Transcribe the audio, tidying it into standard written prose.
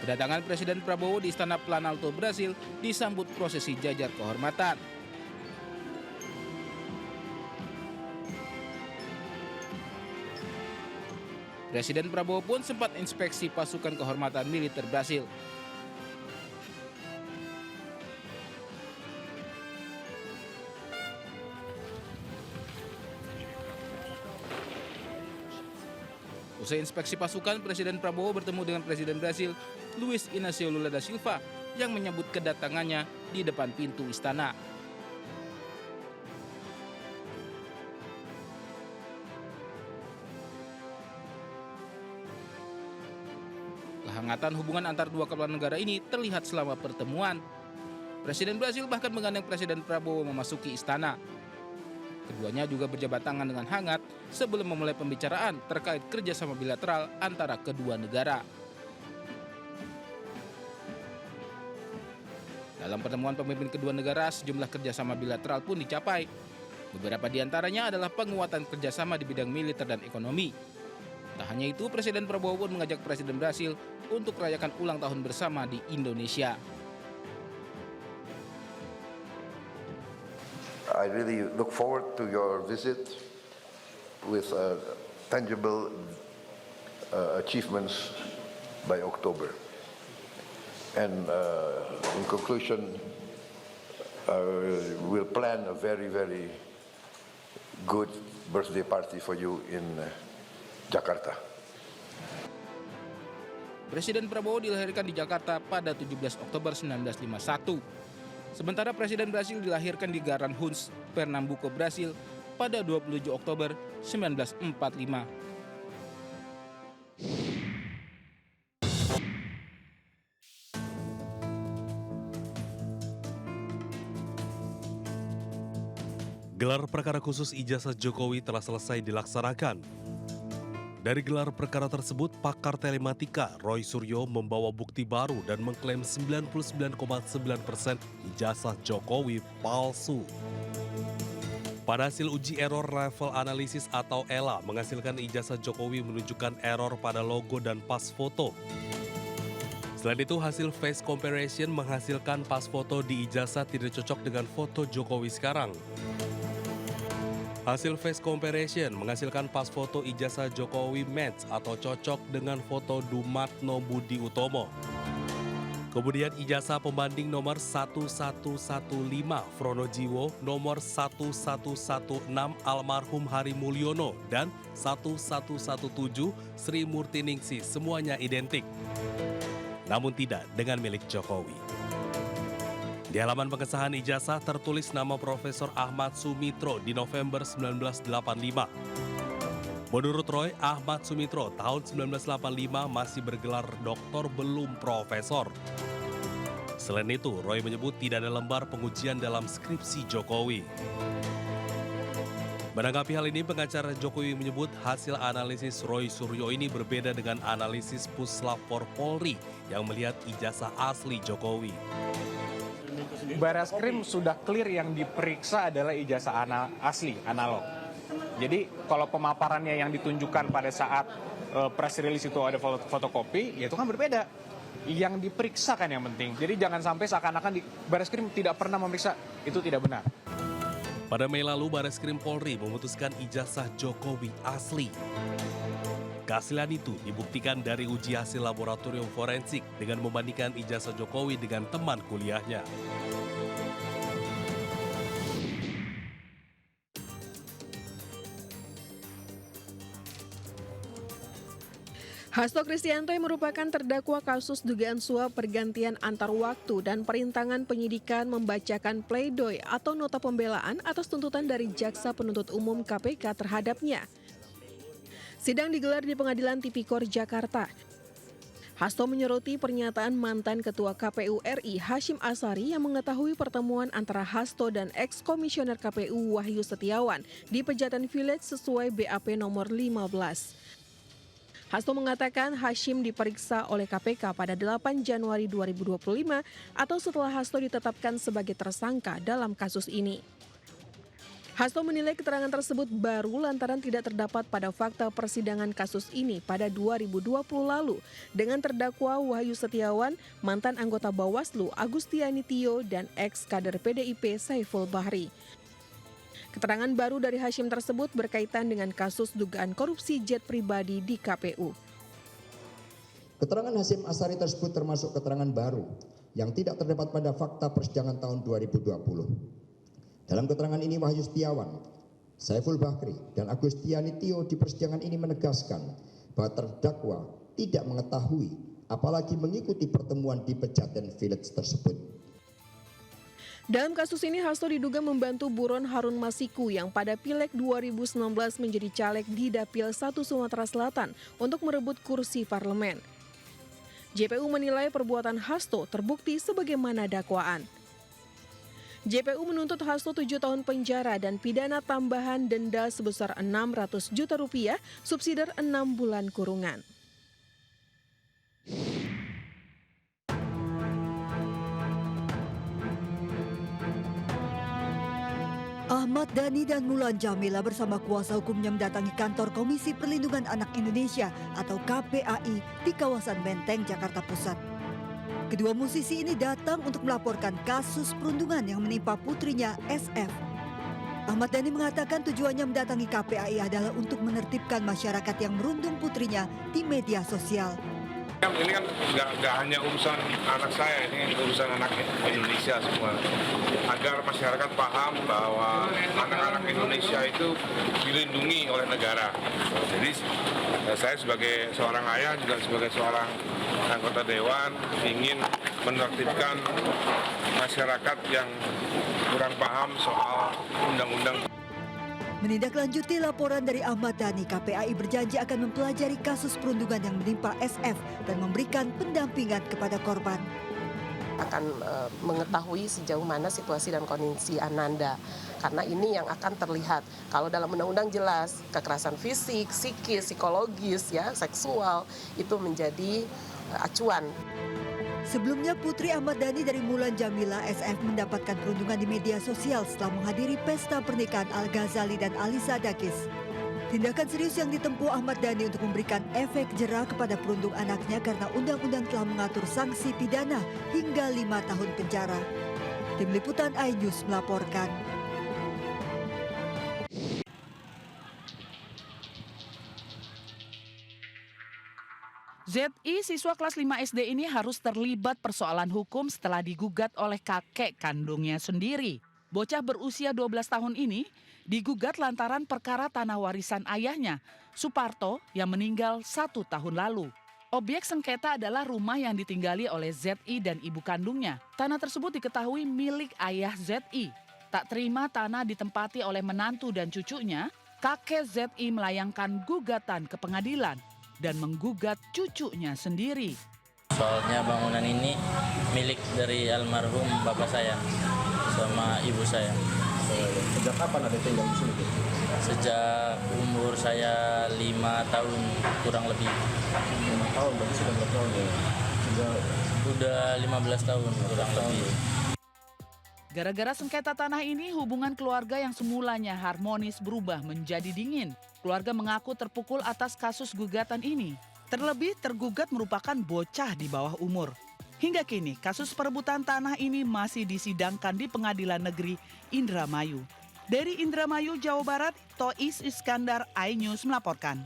Kedatangan Presiden Prabowo di Istana Planalto, Brasil disambut prosesi jajar kehormatan. Presiden Prabowo pun sempat inspeksi pasukan kehormatan militer Brasil. Usai inspeksi pasukan, Presiden Prabowo bertemu dengan Presiden Brasil, Luiz Inácio Lula da Silva, yang menyambut kedatangannya di depan pintu istana. Kehangatan hubungan antar dua kepala negara ini terlihat selama pertemuan. Presiden Brasil bahkan menggandeng Presiden Prabowo memasuki istana. Keduanya juga berjabat tangan dengan hangat sebelum memulai pembicaraan terkait kerjasama bilateral antara kedua negara. Dalam pertemuan pemimpin kedua negara, sejumlah kerjasama bilateral pun dicapai. Beberapa di antaranya adalah penguatan kerjasama di bidang militer dan ekonomi. Tak hanya itu, Presiden Prabowo pun mengajak Presiden Brasil untuk merayakan ulang tahun bersama di Indonesia. I really look forward to your visit with tangible achievements by October. And in conclusion, we'll plan a very, very good birthday party for you in Jakarta. Presiden Prabowo dilahirkan di Jakarta pada 17 Oktober 1951. Sementara Presiden Brasil dilahirkan di Garanhuns, Pernambuco, Brasil pada 27 Oktober 1945. Gelar perkara khusus ijazah Jokowi telah selesai dilaksanakan. Dari gelar perkara tersebut, pakar telematika Roy Suryo membawa bukti baru dan mengklaim 99,9% ijazah Jokowi palsu. Pada hasil uji error level analisis atau ELA menghasilkan ijazah Jokowi menunjukkan error pada logo dan pas foto. Selain itu, hasil face comparison menghasilkan pas foto di ijazah tidak cocok dengan foto Jokowi sekarang. Hasil face comparison menghasilkan pas foto ijazah Jokowi match atau cocok dengan foto Dumatno Budi Utomo. Kemudian ijazah pembanding nomor 1115 Fronojiwo, nomor 1116 almarhum Hari Mulyono, dan 1117 Sri Murtiningsih semuanya identik. Namun tidak dengan milik Jokowi. Di halaman pengesahan ijazah tertulis nama Profesor Ahmad Sumitro di November 1985. Menurut Roy, Ahmad Sumitro tahun 1985 masih bergelar doktor belum profesor. Selain itu, Roy menyebut tidak ada lembar pengujian dalam skripsi Jokowi. Menanggapi hal ini, pengacara Jokowi menyebut hasil analisis Roy Suryo ini berbeda dengan analisis Puslapor Polri yang melihat ijazah asli Jokowi. Bareskrim sudah clear yang diperiksa adalah ijazah asli, analog. Jadi kalau pemaparannya yang ditunjukkan pada saat press release itu ada fotokopi, ya itu kan berbeda. Yang diperiksa kan yang penting. Jadi jangan sampai seakan-akan Bareskrim tidak pernah memeriksa, itu tidak benar. Pada Mei lalu, Bareskrim Polri memutuskan ijazah Jokowi asli. Keaslian itu dibuktikan dari uji hasil laboratorium forensik dengan membandingkan ijazah Jokowi dengan teman kuliahnya. Hasto Kristianto yang merupakan terdakwa kasus dugaan suap pergantian antar waktu dan perintangan penyidikan membacakan pledoi atau nota pembelaan atas tuntutan dari Jaksa Penuntut Umum KPK terhadapnya. Sidang digelar di Pengadilan Tipikor Jakarta. Hasto menyoroti pernyataan mantan Ketua KPU RI Hasyim Asyari yang mengetahui pertemuan antara Hasto dan ex-komisioner KPU Wahyu Setiawan di Pejaten Village sesuai BAP nomor 15. Hasto mengatakan Hasyim diperiksa oleh KPK pada 8 Januari 2025 atau setelah Hasto ditetapkan sebagai tersangka dalam kasus ini. Hasto menilai keterangan tersebut baru lantaran tidak terdapat pada fakta persidangan kasus ini pada 2020 lalu dengan terdakwa Wahyu Setiawan, mantan anggota Bawaslu Agustiani Tio, dan ex-kader PDIP Saiful Bahri. Keterangan baru dari Hasyim tersebut berkaitan dengan kasus dugaan korupsi jet pribadi di KPU. Keterangan Hasyim Asyari tersebut termasuk keterangan baru yang tidak terdapat pada fakta persidangan tahun 2020. Dalam keterangan ini Wahyu Setiawan, Saiful Bahri, dan Agustiani Tio di persidangan ini menegaskan bahwa terdakwa tidak mengetahui apalagi mengikuti pertemuan di Pejaten Village tersebut. Dalam kasus ini Hasto diduga membantu buron Harun Masiku yang pada Pileg 2019 menjadi caleg di Dapil 1 Sumatera Selatan untuk merebut kursi parlemen. JPU menilai perbuatan Hasto terbukti sebagaimana dakwaan. JPU menuntut Hasto 7 tahun penjara dan pidana tambahan denda sebesar 600 juta rupiah, subsidi 6 bulan kurungan. Ahmad Dhani dan Mulan Jamila bersama kuasa hukumnya mendatangi kantor Komisi Perlindungan Anak Indonesia atau KPAI di kawasan Menteng, Jakarta Pusat. Kedua musisi ini datang untuk melaporkan kasus perundungan yang menimpa putrinya SF. Ahmad Dhani mengatakan tujuannya mendatangi KPAI adalah untuk menertibkan masyarakat yang merundung putrinya di media sosial. Ini kan nggak hanya urusan anak saya, ini urusan anak Indonesia semua. Agar masyarakat paham bahwa anak-anak Indonesia itu dilindungi oleh negara. Jadi saya sebagai seorang ayah, juga sebagai seorang anggota dewan, ingin menertibkan masyarakat yang kurang paham soal undang-undang. Menindaklanjuti laporan dari Ahmad Dhani, KPAI berjanji akan mempelajari kasus perundungan yang menimpa SF dan memberikan pendampingan kepada korban. Akan mengetahui sejauh mana situasi dan kondisi Ananda. Karena ini yang akan terlihat. Kalau dalam undang-undang jelas, kekerasan fisik, psikis, psikologis, ya, seksual, itu menjadi acuan. Sebelumnya Putri Ahmad Dhani dari Mulan Jamila SF mendapatkan perundungan di media sosial setelah menghadiri pesta pernikahan Al-Ghazali dan Alisa Dakis. Tindakan serius yang ditempuh Ahmad Dhani untuk memberikan efek jera kepada perundung anaknya karena undang-undang telah mengatur sanksi pidana hingga 5 tahun penjara. Tim Liputan iNews melaporkan. ZI, siswa kelas 5 SD ini harus terlibat persoalan hukum setelah digugat oleh kakek kandungnya sendiri. Bocah berusia 12 tahun ini digugat lantaran perkara tanah warisan ayahnya, Suparto, yang meninggal 1 tahun lalu. Objek sengketa adalah rumah yang ditinggali oleh ZI dan ibu kandungnya. Tanah tersebut diketahui milik ayah ZI. Tak terima tanah ditempati oleh menantu dan cucunya, kakek ZI melayangkan gugatan ke pengadilan dan menggugat cucunya sendiri. Soalnya bangunan ini milik dari almarhum bapak saya sama ibu saya. Sejak kapan ada tinggal di sini? Sejak umur saya 5 tahun kurang lebih. 5 tahun, berarti sudah berapa tahun ya? Udah 15 tahun kurang lebih. Gara-gara sengketa tanah ini, hubungan keluarga yang semulanya harmonis berubah menjadi dingin. Keluarga mengaku terpukul atas kasus gugatan ini. Terlebih tergugat merupakan bocah di bawah umur. Hingga kini kasus perebutan tanah ini masih disidangkan di Pengadilan Negeri Indramayu. Dari Indramayu, Jawa Barat, Tois Iskandar, iNews melaporkan.